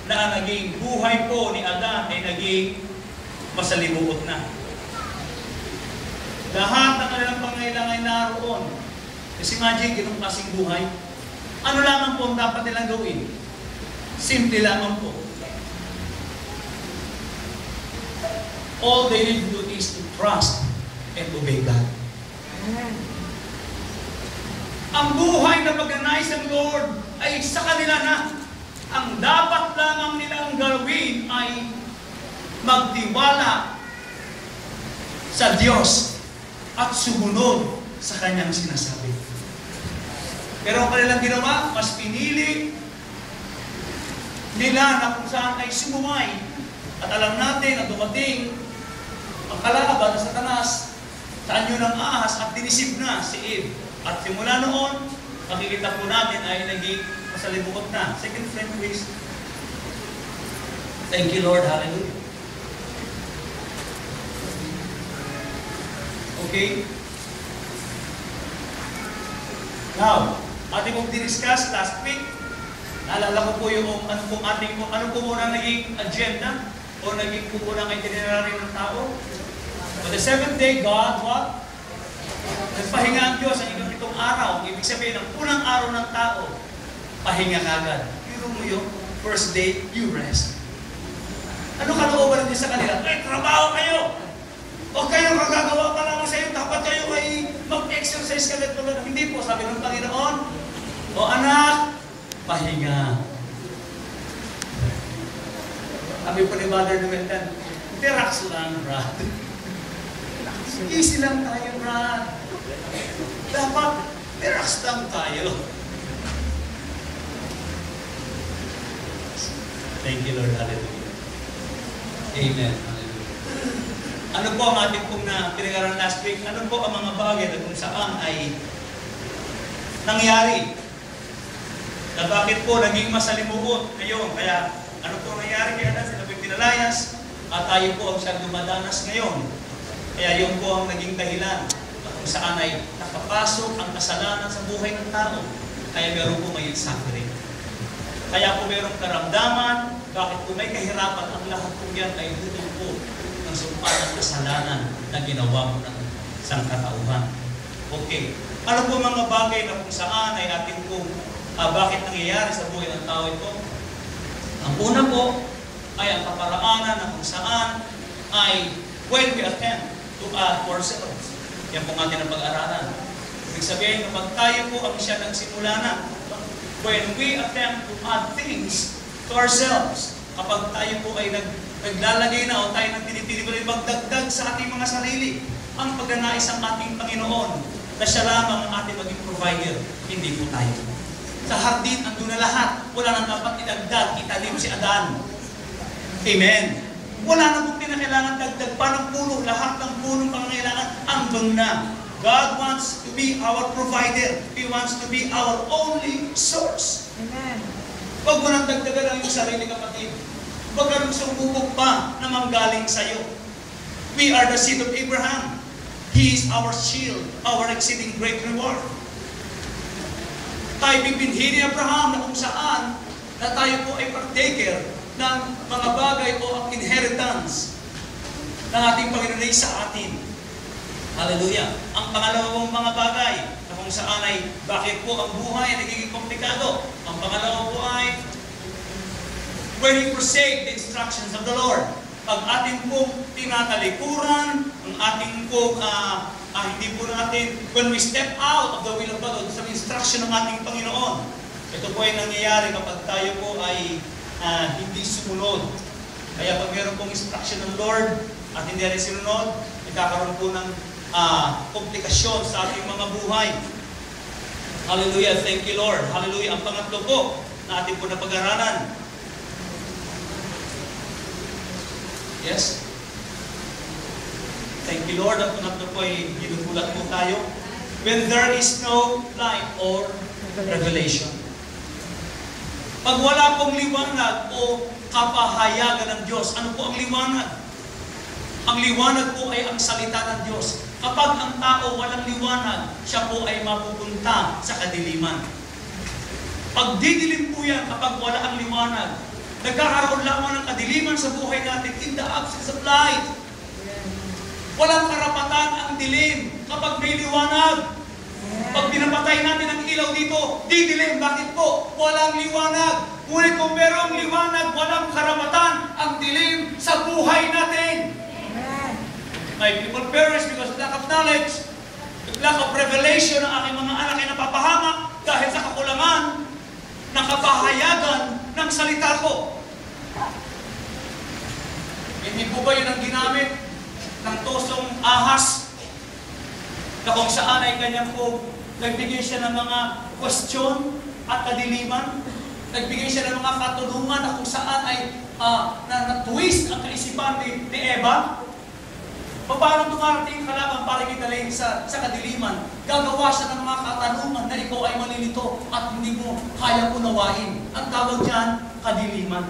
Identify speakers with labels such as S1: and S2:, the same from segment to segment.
S1: na ang naging buhay po ni Adan ay naging masalimuot na. Lahat ng kanilang pangailangan ay naroon. Kasi imagine, ganung klaseng buhay. Ano lamang po ang dapat nilang gawin? Simple lamang po. All they need to do is to trust and obey God. Ang buhay na pag-anais ng Lord ay sa kanila na. Ang dapat lamang nilang gawin ay magtiwala sa Diyos at sumunod sa Kanyang sinasabi. Pero ang kanilang ginawa, mas pinili nila na kung saan ay sumumay. At alam natin na dumating ang kalaban na Satanas sa anyo ng ahas at dinisip na si Eve. At simula noon, makikita po natin ay naging masalimuot na. Second friend, please. Thank you, Lord. Hallelujah. Okay? Now, ating pong diniscuss last week. Naalala ko po yung ano po muna naging agenda o naging po muna ang itinerary ng tao. On the seventh day, God, what? Nagpahinga ang Diyos ang itong araw. Ibig sabihin, ang unang araw ng tao, pahinga agad. Pero mo yung first day, you rest. Ano kalooban natin sa kanila? Ay, trabaho kayo! O kayo, magagawa pa naman sa iyo, dapat kayo ay mag-exercise ka ganito. Hindi po, sabi ng Panginoon, o anak, pahinga. Sabi po ni Mother Numeltan, relax lang, Brad. Easy lang tayo, Brad. Dapat, relax lang tayo. Thank you, Lord. Hallelujah. Amen. Hallelujah. Ano po ang ating pong pinag-aralan last week? Ano po ang mga bagay na kung saan ay nangyari? Na bakit po naging masalimuot ngayon? Kaya ano po nangyari kaya na sila pinalayas at tayo po ang siyang dumadanas ngayon. Kaya yun po ang naging dahilan na kung saan ay nakapasok ang kasalanan sa buhay ng tao. Kaya meron po may suffering. Kaya po merong karamdaman, bakit po may kahirapan, ang lahat po yan ay dudong po ng sumpa ng kasalanan na ginawa mo ng sangkatauhan. Okay. Ano po mga bagay na kung saan ay ating pong bakit nangyayari sa buhay ng tao ito? Ang una po ay ang kaparaanan na kung saan ay when we attempt to add ourselves. Yan po atin ang pag-aralan. Ibig sabihin, kapag tayo po ang siya nagsimula na, when we attempt to add things to ourselves, kapag tayo po ay naglalagay na o tayo nagtinitili magdagdag sa ating mga sarili, ang pagnanais ng ating Panginoon na siya lamang ang ating maging provider, hindi po tayo. Sa hardin, andun na lahat. Wala nang dapat idagdag, italim si Adan. Amen. Wala na pong pinakailangan dagdag pa ng puno. Lahat ng punong pangangailangan, andun na. God wants to be our provider. He wants to be our only source.
S2: Amen.
S1: Huwag mo nang dagdagan ang iyong sarili, kapatid. Huwag ka nang sumubok pa na manggaling sa'yo. We are the seed of Abraham. He is our shield, our exceeding great reward. Tayo bibinhi ni Abraham na kung saan na tayo po ay partaker ng mga bagay o ang inheritance ng ating Panginoon ay sa atin. Hallelujah. Ang pangalawang mga bagay na kung saan ay bakit po ang buhay ay nagiging komplikado. Ang pangalawa po ay when we forsake the instructions of the Lord. Pag ating pong tinatalikuran, ang ating pong hindi po natin, when we step out of the will of God, sa instruction ng ating Panginoon, ito po ay nangyayari kapag tayo po ay hindi sumunod. Kaya pag meron pong instruction ng Lord at hindi rin sinunod, nagkakaroon po ng komplikasyon sa ating mga buhay. Hallelujah. Thank you, Lord. Hallelujah. Ang pangatlo po na ating po na pag-aralan. Yes? Thank you, Lord. Ang pangatlo po ay ginugulat po tayo. When there is no light or revelation. Pag wala pong liwanag o kapahayagan ng Diyos, ano po ang liwanag? Ang liwanag po ay ang salita ng Diyos. Kapag ang tao walang liwanag, siya po ay mapupunta sa kadiliman. Pag didilim po yan, kapag wala ang liwanag, Nagkakaroon lamang ng kadiliman sa buhay natin in the absence of light. Walang karapatan ang dilim kapag may liwanag. Pag pinapatay natin ang ilaw dito, didilim. Bakit po? Walang liwanag. Ngunit kung merong liwanag, walang karapatan ang dilim sa buhay natin. My people perish because of lack of knowledge, lack of revelation ng aking mga anak ay napapahamak dahil sa kakulangan ng kapahayagan ng salita ko. Hindi po ba yun ang ginamit ng tosong ahas na kung saan ay kanyang po nagbigay siya ng mga question at kadiliman, nagbigay siya ng mga katulungan na kung saan ay na-twist ang kaisipan ni Eva? Paano dumarating ang kalaban para italin sa kadiliman? Gagawa siya ng mga katanungan na ikaw ay malilito at hindi mo kaya unawain. Ang tawag diyan, kadiliman.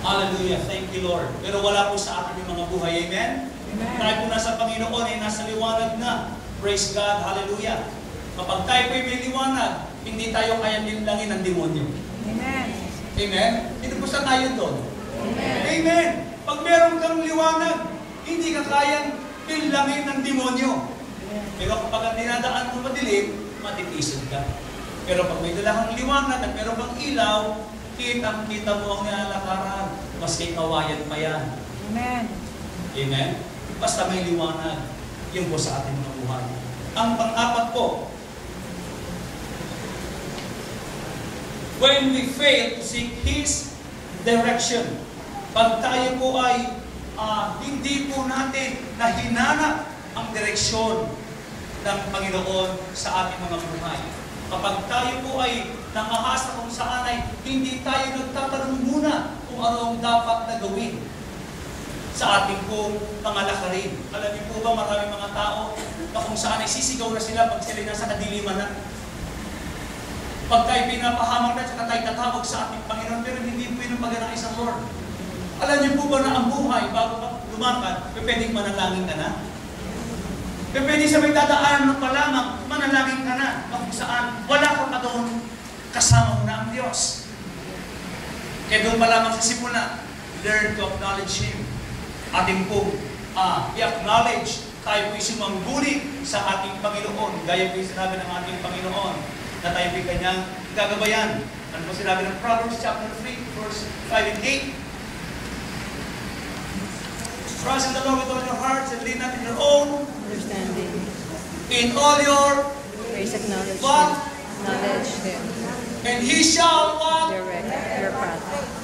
S1: Hallelujah. Thank you, Lord. Pero wala po sa atin yung mga buhay. Amen? Amen. Tayo po nasa Panginoon ay nasa liwanag na. Praise God. Hallelujah. Kapag tayo po may liwanag, hindi tayo kaya nilangin ng demonyo. Amen. Amen? Hindi po sa tayo doon. Amen. Amen. Pag meron kang liwanag, hindi ka kayang nilangin ng demonyo. Pero kapag ang dinadaan mo madilim, matitisod ka. Pero pag may dalahang liwanag at meron kang ilaw, kitang-kita mo ang nilalakaran. Maski kawayan pa yan. Amen. Amen? Basta may liwanag. Yun po sa ating mga buhay. Ang pang-apat po, when we fail to seek His direction, pag tayo po ay hindi po natin nahinanap ang direksyon ng Panginoon sa ating mga buhay. Kapag tayo po ay nakahasa kung saan ay hindi tayo nagtatanong muna kung ano ang dapat na gawin sa ating pong pangalakarin. Alam niyo po ba, maraming mga tao na kung saan ay sisigaw na sila pag sila nasa kadiliman na. Pag tayo pinapahamak na, saka tayo tatawag sa ating Panginoon, pero hindi po yun ang pag-anakay sa Lord. Alam niyo po ba na ang buhay, bago pa lumakad, pwedeng manalangin ka na? Pwede sa may dadaanan pa lamang, manalangin ka na, kung saan wala ka pa doon, kasama mo na ang Diyos. Kaya doon pa lamang sa simula, learn to acknowledge Him. Ating po, i-acknowledge, tayo po'y sumangguni sa ating Panginoon. Gaya po'y sinabi ng ating Panginoon, na tayo po'y kanyang gagabayan. Ano po sinabi ng Proverbs chapter 3, verse 5 and 8? Trust in the Lord with all your hearts and lean not in your own
S2: understanding.
S1: In all your
S2: Praise, acknowledge
S1: what?
S2: Acknowledge Him.
S1: And He shall what?
S2: Direct your path.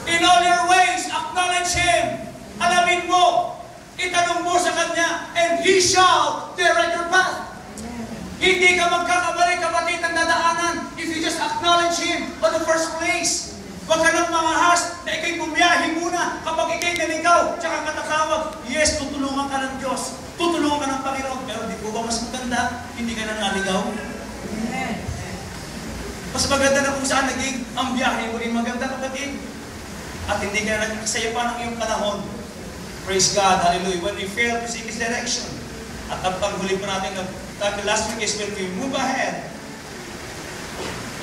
S1: In all your ways, acknowledge Him. Alamin mo, itanong mo sa Kanya, and He shall direct your path. Hindi ka magkakamali, kapatid, ng dadaanan if you just acknowledge Him on the first place. Huwag ka nang mangahas na ikay bumiyahe muna kapag ikay naligaw, tsaka katatawag. Yes, tutulungan ka ng Diyos. Tutulungan ka ng Panginoon. Pero di po ba mas maganda? Hindi ka na naligaw? Amen. Mas maganda na kung saan naging ang biyahe mo rin maganda, kapatid. At hindi ka na nagsaya pa ng iyong panahon. Praise God. Hallelujah. When we fail to seek His direction. At ang panghuli po natin last week is when we move ahead.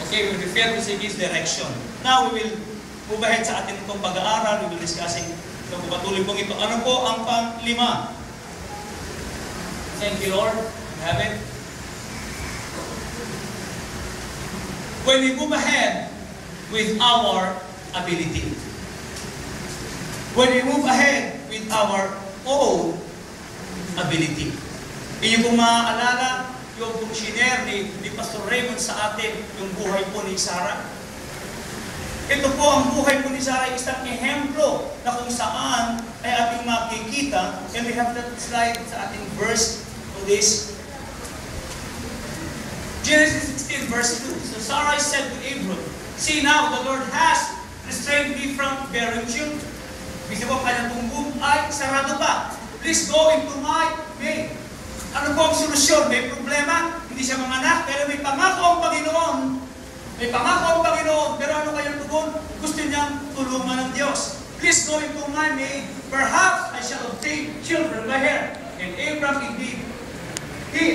S1: Okay, when we fail to seek His direction. Now, we will move ahead sa ating itong pag-aaral. We will discussing itong patuloy pong ito. Ano po ang pang-5? Thank you, Lord. You have it. When we move ahead with our ability. When we move ahead with our own ability. Iyon kung maaalala, yung kung shiner ni Pastor Raymond sa atin, yung buhay po ni Sarah. Ito po ang buhay po ni Sarah, isang ehemplo na kung saan ay ating makikita. And we have that slide sa ating verse on this. Genesis 16 verse 2. So Sarah said to Abram, "See now, the Lord has restrained me from bearing children." Bisa po kanyang tumbong ay sarado pa. Please go into my way. Ano po ang solusyon? May problema, hindi siya manganak, pero may pangako ang Panginoon. May pangako ang Panginoon, pero ano kayang tugon? Gusto niyang tulungan ng Diyos. Please go into my way, perhaps I shall obtain children by her. And Abraham indeed